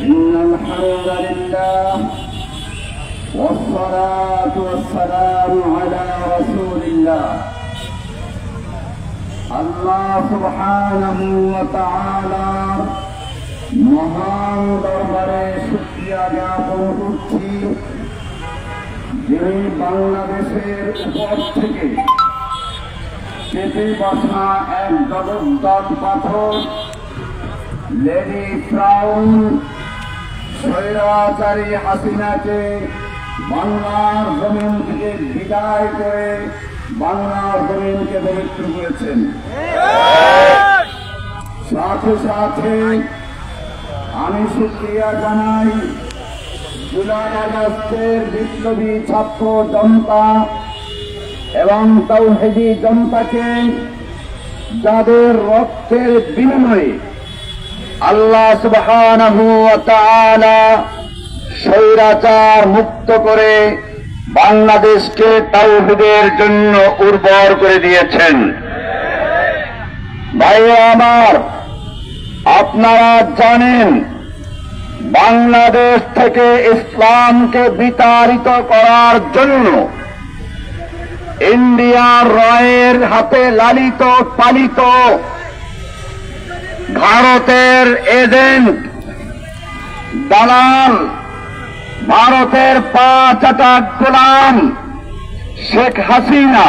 إن الحمد لله والصلاة والسلام على رسول الله আল্লাহ সুবহানাহু ওয়া তাআলা মহান দরবারে শুকরিয়া জ্ঞাপন করছি, যিনি বাংলাদেশের উপর থেকে চেপে বসা এক জগদ্দল পাথর লেডি ফ্রাউন স্বৈরাচারী হাসিনাকে বাংলার জমিন থেকে বিদায় করে বাংলার জমিনকে পবিত্র করেছেন। সাথে সাথে আমি শুকরিয়া জানাই জুলাই আগস্টের বিপ্লবী ছাত্র জনতা এবং তাওহীদি জনতাকে, যাদের রক্তের বিনিময়ে আল্লাহ সুবহানাহু ওয়া তাআলা স্বৈরাচার মুক্ত করে বাংলাদেশকে তাওহীদের জন্য উর্বর করে দিয়েছেন। ভাইরা আমার, আপনারা জানেন বাংলাদেশ থেকে ইসলামকে বিতাড়িত করার জন্য ইন্ডিয়ার রয়ের হাতে লালিত পালিত ভারতের এজেন্ট দালাল, ভারতের পা চাটা গোলাম শেখ হাসিনা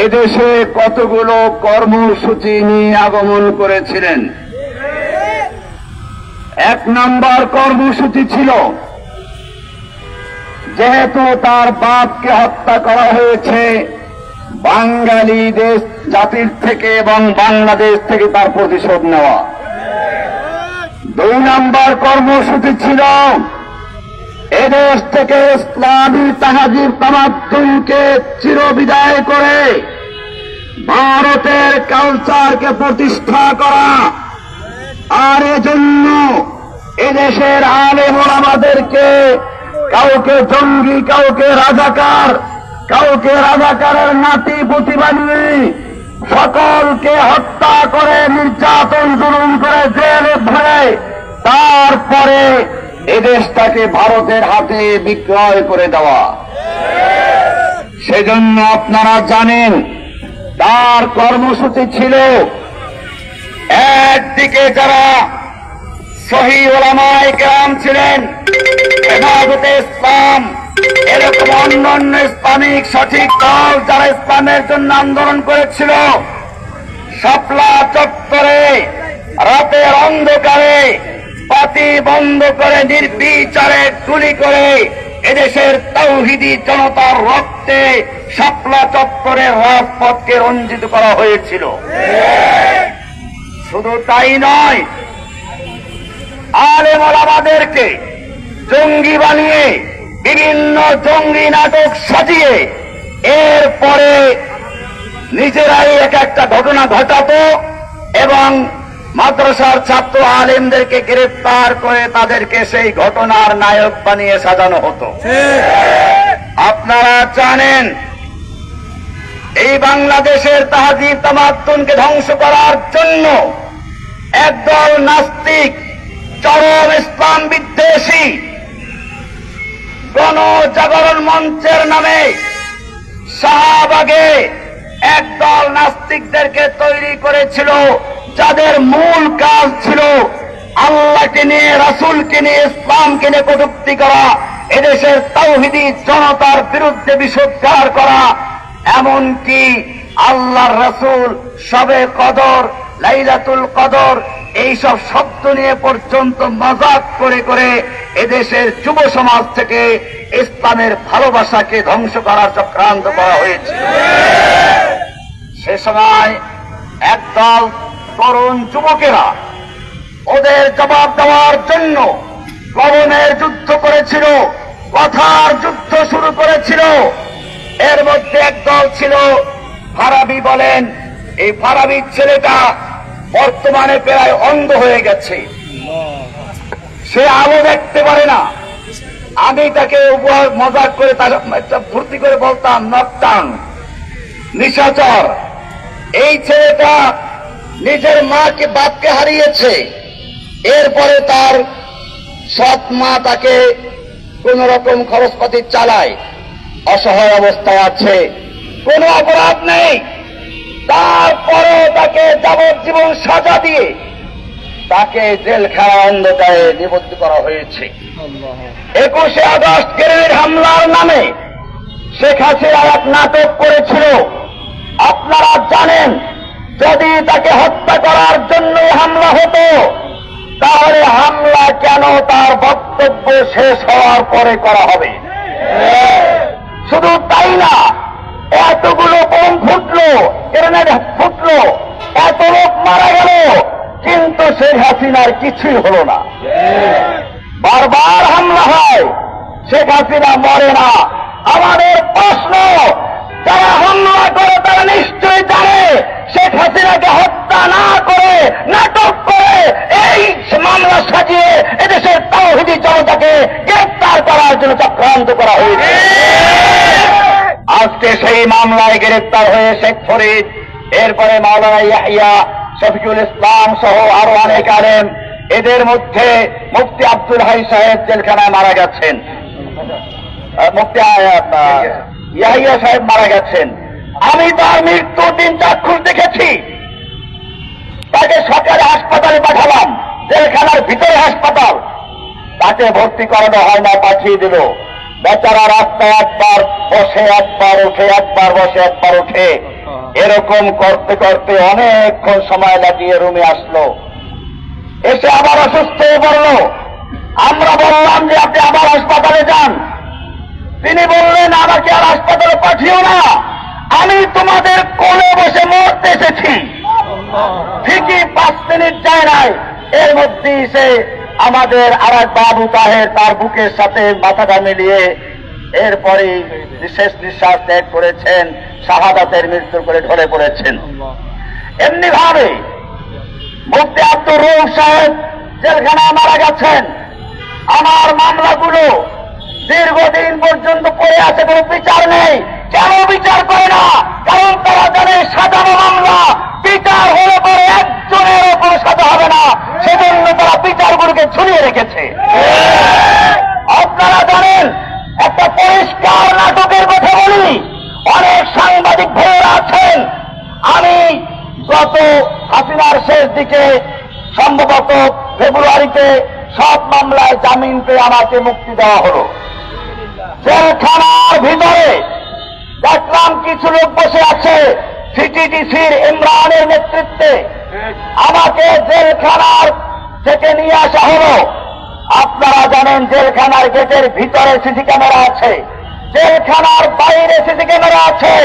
এদেশে কতগুলো কর্মসূচি নিয়ে আগমন করেছিলেন। এক নম্বর কর্মসূচি ছিল, যেহেতু তার বাপকে হত্যা করা হয়েছে, বাঙালি দেশ জাতির থেকে এবং বাংলাদেশ থেকে তার প্রতিশোধ নেওয়া। দুই নম্বর কর্মসূচি ছিল এদেশ থেকে ইসলামী তাহাজিব তামাদ্দুনকে চিরবিদায় করে ভারতের কালচারকে প্রতিষ্ঠা করা। আর এজন্য এদেশের আলেম ওলামাদেরকে কাউকে জঙ্গি, কাউকে রাজাকার, কাউকে রাজাকারের নাতি পুতি বানিয়ে সকলকে হত্যা করে নির্যাতন জুলুম করে জেলে ভরে তারপরে এদেশটাকে ভারতের হাতে বিক্রয় করে দেওয়া। সেজন্য আপনারা জানেন তার কর্মসূচি ছিল, একদিকে যারা সহি উলামায়ে কেরাম ছিলেন, হেফাজতে ইসলাম, এরকম অন্যান্য ইসলামিক সঠিক দল যারা ইসলামের জন্য আন্দোলন করেছিল, শাপলা চত্বরে রাতের অন্ধকারে বাতি বন্ধ করে নির্বিচারে গুলি করে এদেশের তাওহীদি জনতার রক্তে শাপলা চত্বরের রাজপথকে রঞ্জিত করা হয়েছিল। শুধু তাই নয়, আলেম ওলামাদেরকে জঙ্গি বানিয়ে বিভিন্ন জঙ্গি নাটক সাজিয়ে এরপরে নিজেরাই এক একটা ঘটনা ঘটাতো এবং মাদ্রাসার ছাত্র আলেমদেরকে গ্রেফতার করে তাদেরকে সেই ঘটনার নায়ক বানিয়ে সাজানো হতো। আপনারা জানেন এই বাংলাদেশের তাহাজিব তামাদ্দুনকে ধ্বংস করার জন্য একদল নাস্তিক, চরম ইসলাম বিদ্বেষী গণজাগরণ মঞ্চের নামে শাহবাগে একদল নাস্তিকদেরকে তৈরি করেছিল, যাদের মূল কাজ ছিল আল্লাহকে নিয়ে, রাসূলকে নিয়ে, ইসলামকে নিয়ে কটূক্তি করা, এদেশের তাওহীদি জনতার বিরুদ্ধে বিষোদ্গার করা, এমনকি আল্লাহর রাসূল শবে কদর, লাইলাতুল কদর এইসব শব্দ নিয়ে পর্যন্ত মজাক করে করে এদেশের যুব সমাজ থেকে ইসলামের ভালোবাসাকে ধ্বংস করার চক্রান্ত করা হয়েছে। সে সময় একদল তরুণ যুবকেরা ওদের জবাব দেওয়ার জন্য কলমের যুদ্ধ করেছিল, কথার যুদ্ধ শুরু করেছিল। এর মধ্যে একদল ছিল ফারাবি বলেন, এই ফারাবির ছেলেটা বর্তমানে প্রায় অন্ধ হয়ে গেছে, সে আলো দেখতে পারে না। আমি তাকে মজাক করে ভর্তি করে বলতাম নকটান, নিশাচর। এই ছেলেটা নিজের মাকে বাপকে হারিয়েছে, এরপরে তার সৎ মা তাকে কোন রকম খরচপাতি চালায়, অসহায় অবস্থায় আছে, কোনো অপরাধ নেই, তারপরে তাকে যাবজ্জীবন সাজা দিয়ে তাকে জেলখানা অন্ধকারে নিবদ্ধ করা হয়েছে। 21শে আগস্ট গ্রেনেড হামলার নামে শেখ হাসিনা এক নাটক করেছিল। আপনারা জানেন, যদি তাকে হত্যা করার জন্য হামলা হতো, তাহলে হামলা কেন তার বক্তব্য শেষ হওয়ার পরে করা হবে? শুধু তাই না, এতগুলো বোম ফুটলো, গ্রেনেড ফুটলো, এত লোক মারা গেল, কিন্তু শেখ হাসিনার কিছুই হলো না। বারবার হামলা হয়, শেখ হাসিনা মরে না। আমাদের প্রশ্ন, যারা হামলা করে তারা নিশ্চয়ই জানে শেখ হাসিনাকে হত্যা না করে, নাটক করে এই মামলা সাজিয়ে এদেশের তাওহীদি জনতাকে গ্রেফতার করার জন্য চক্রান্ত করা হয়েছে। আজকে সেই মামলায় গ্রেফতার হয়ে শেখ ফরিদ, এরপরে মাওলানা ইয়াহিয়া, শফিকুল ইসলাম সহ আরো অনেক আলেম, এদের মধ্যে মুফতি আব্দুল হাই সাহেব জেলখানায় মারা গেছেন, মুফতি ইয়াহিয়া সাহেব মারা গেছেন। আমি তার মৃত্যুর দিন চাক্ষুষ দেখেছি। তাকে সরকারি হাসপাতালে পাঠালাম, জেলখানার ভিতরে হাসপাতাল, তাকে ভর্তি করানো হয় না, পাঠিয়ে দিল। বেচারা রাস্তায় একবার বসে, একবার উঠে, একবার বসে, একবার উঠে, এরকম করতে করতে অনেকক্ষণ সময় লাগিয়ে রুমে আসলো। এসে আবার অসুস্থ হয়ে পড়ল। আমরা বললাম যে আপনি আবার হাসপাতালে যান। তিনি বললেন, আমাকে আর হাসপাতালে পাঠিও না, আমি তোমাদের কোলে বসে মরতে এসেছি। ঠিকই 5 মিনিট যায় নাই, এর মধ্যেই সে আমাদের আর এক বাবু তাহের তার বুকের সাথে মাথাটা মিলিয়ে এরপরে শেষ নিঃশ্বাস ত্যাগ করেছেন, শাহাদাতের মৃত্যু করে ঢলে পড়েছেন। এমনি ভাবে মুফতি আব্দুর রউফ সাহেব জেলখানায় মারা গেছেন। আমার মামলাগুলো দীর্ঘদিন পর্যন্ত পড়ে আছে, কোনো বিচার নেই। কেন বিচার করে না? কারণ তারা জানে সাজানো মামলা, বিচার হলে পরে একজনেরও কোনো সাজা হবে না, সেজন্য তারা বিচারগুলোকে ঝুলিয়ে রেখেছে। আপনারা জানেন, একটা পরিষ্কার নাটকের কথা বলি, অনেক সাংবাদিক ভাইয়েরা আছেন। আমি গত হাসিনার শেষ দিকে, সম্ভবত ফেব্রুয়ারিতে, সব মামলায় জামিন পেয়ে আমাকে মুক্তি দেওয়া হলো। জেলখানার ভিতরে দেখলাম কিছু লোক বসে আছে, সিটিডিসির ইমরানের নেতৃত্বে। আমাকে জেলখানার থেকে নিয়ে আসা হলো। আপনারা জানেন, জেলখানার গেটের ভিতরে সিসি ক্যামেরা আছে, জেলখানার বাইরে সিসি ক্যামেরা আছে,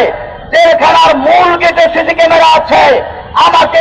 জেলখানার মূল গেটে সিসি ক্যামেরা আছে। আমাকে